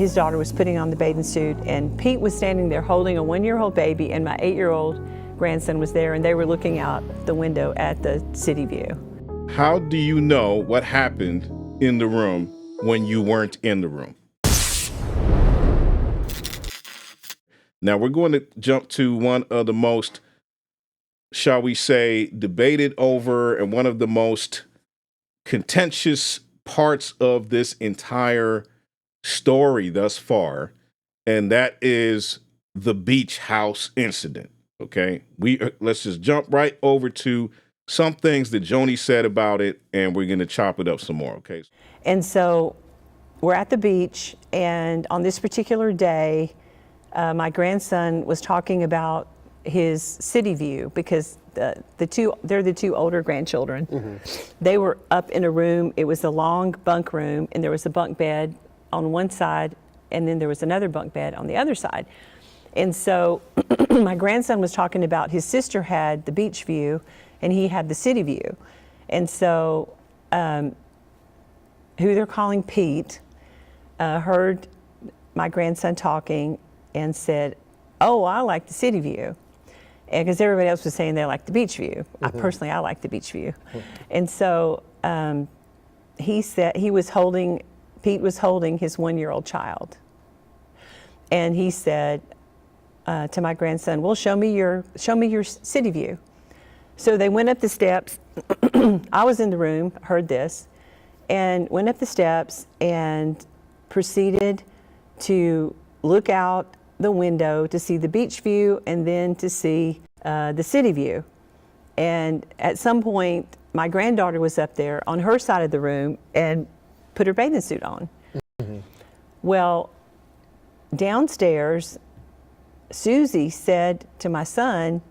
his daughter was putting on the bathing suit, and Pete was standing there holding a 1-year-old baby, and my 8-year-old grandson was there, and they were looking out the window at the city view. How do you know what happened in the room when you weren't in the room? Now we're going to jump to one of the most, shall we say, debated over and one of the most contentious parts of this entire story thus far, and that is the beach house incident. Okay, let's just jump right over to some things that Joni said about it, and we're going to chop it up some more. Okay. And so we're at the beach, and on this particular day, my grandson was talking about his city view because they're the two older grandchildren. Mm-hmm. They were up in a room. It was a long bunk room, and there was a bunk bed on one side, and then there was another bunk bed on the other side. And so my grandson was talking about his sister had the beach view, and he had the city view. And so who they're calling Pete heard my grandson talking and said, "Oh, I like the city view." And because everybody else was saying they like the beach view. Mm-hmm. I like the beach view. Mm-hmm. And so he said Pete was holding his 1-year-old child. And he said to my grandson, "Well, show me your city view." So they went up the steps. I was in the room, heard this, and went up the steps and proceeded to look out the window to see the beach view and then to see the city view. And at some point, my granddaughter was up there on her side of the room and put her bathing suit on. Mm-hmm. Well, downstairs, Susie said to my son,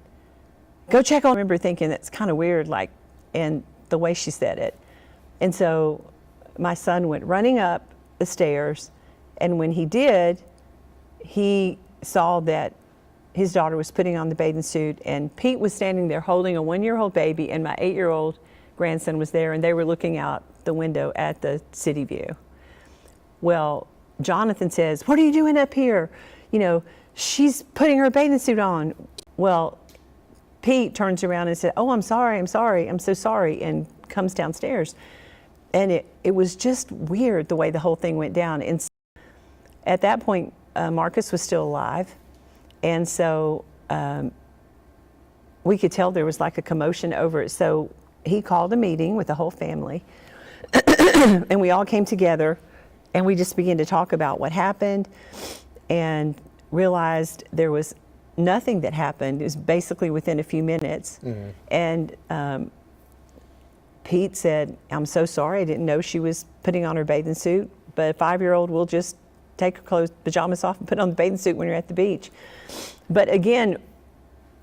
"Go check on." I remember thinking that's kind of weird, and the way she said it. And so my son went running up the stairs, and when he did, he saw that his daughter was putting on the bathing suit, and Pete was standing there holding a 1-year-old baby, and my 8-year-old grandson was there, and they were looking out the window at the city view. Well, Jonathan says, "What are you doing up here? She's putting her bathing suit on." Well, Pete turns around and said, "Oh, I'm so sorry," and comes downstairs. And it was just weird the way the whole thing went down. And at that point, Marcus was still alive. And so we could tell there was like a commotion over it. So he called a meeting with the whole family. And we all came together, and we just began to talk about what happened and realized there was nothing that happened. It was basically within a few minutes. Mm-hmm. And Pete said, "I'm so sorry. I didn't know she was putting on her bathing suit, but a 5-year-old will just take her pajamas off and put on the bathing suit when you're at the beach." But again,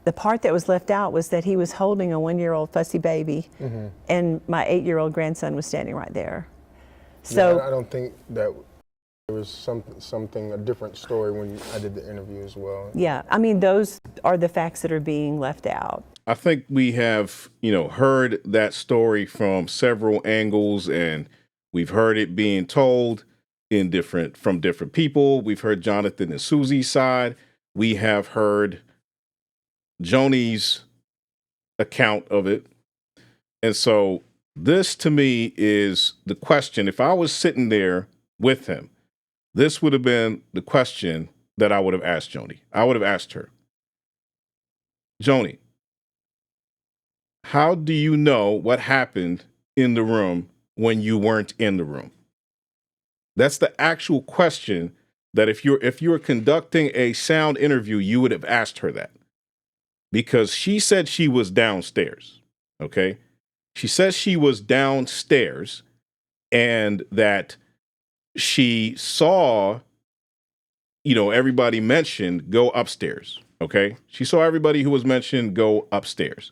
the part that was left out was that he was holding a 1-year-old fussy baby, mm-hmm. and my 8-year-old grandson was standing right there. So yeah, I don't think that there was something a different story when I did the interview as well. Yeah, I mean, those are the facts that are being left out. I think we have, heard that story from several angles, and we've heard it being told from different people. We've heard Jonathan and Susie's side. We have heard Joni's account of it. And so this to me is the question. If I was sitting there with him, this would have been the question that I would have asked Joni. I would have asked her, "Joni, how do you know what happened in the room when you weren't in the room?" That's the actual question that if you're conducting a sound interview, you would have asked her that. Because she said she was downstairs, okay? She says she was downstairs and that she saw, everybody mentioned go upstairs, okay? She saw everybody who was mentioned go upstairs.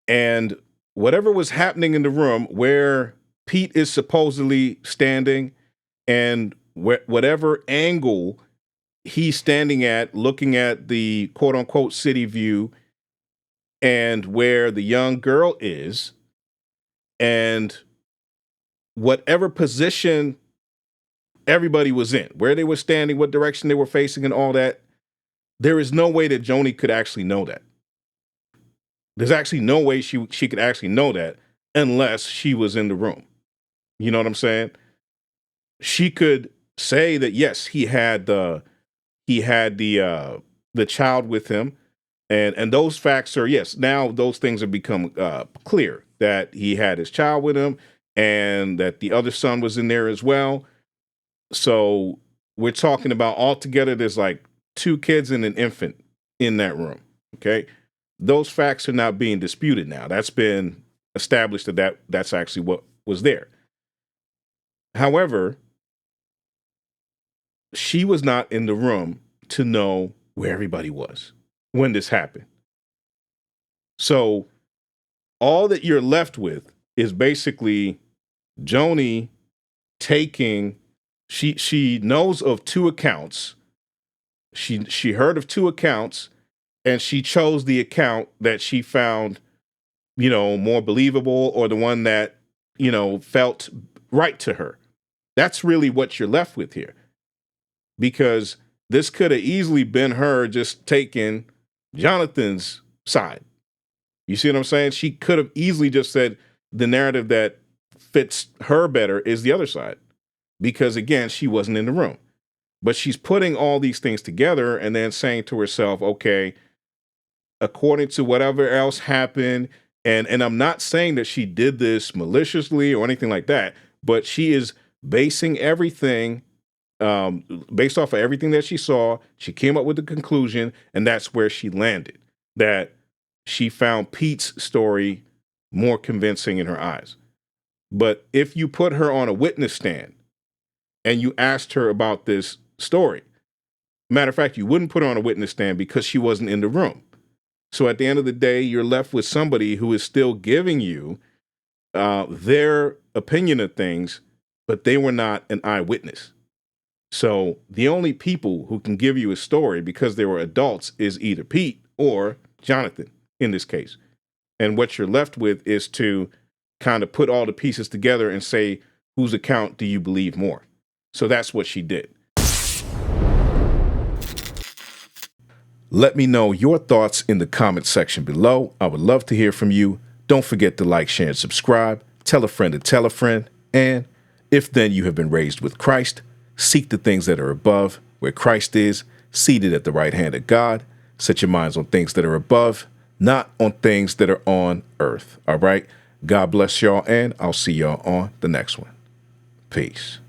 And whatever was happening in the room where Pete is supposedly standing and whatever angle he's standing at, looking at the quote unquote city view and where the young girl is, and whatever position everybody was in, where they were standing, what direction they were facing, and all that. There is no way that Joni could actually know that. There's actually no way she could actually know that unless she was in the room. You know what I'm saying? She could say that yes, he had the child with him, and those facts are, yes, now those things have become clear, that he had his child with him and that the other son was in there as well. So we're talking about altogether there's like 2 kids and an infant in that room. Okay, those facts are not being disputed now. That's been established that's actually what was there. However, she was not in the room to know where everybody was when this happened. So all that you're left with is basically Joni taking, she knows of 2 accounts. She heard of 2 accounts, and she chose the account that she found, more believable, or the one that, felt right to her. That's really what you're left with here. Because this could have easily been her just taking Jonathan's side. You see what I'm saying? She could have easily just said the narrative that fits her better is the other side. Because again, she wasn't in the room. But she's putting all these things together and then saying to herself, okay, according to whatever else happened, and I'm not saying that she did this maliciously or anything like that, but she is basing everything based off of everything that she saw. She came up with the conclusion, and that's where she landed, that she found Pete's story more convincing in her eyes. But if you put her on a witness stand and you asked her about this story, matter of fact, you wouldn't put her on a witness stand because she wasn't in the room. So at the end of the day, you're left with somebody who is still giving you their opinion of things, but they were not an eyewitness. So the only people who can give you a story because they were adults is either Pete or Jonathan in this case. And what you're left with is to kind of put all the pieces together and say, whose account do you believe more? So that's what she did. Let me know your thoughts in the comment section below. I would love to hear from you. Don't forget to like, share, and subscribe. Tell a friend to tell a friend. And if then you have been raised with Christ, seek the things that are above, where Christ is, seated at the right hand of God. Set your minds on things that are above, not on things that are on earth. All right? God bless y'all, and I'll see y'all on the next one. Peace.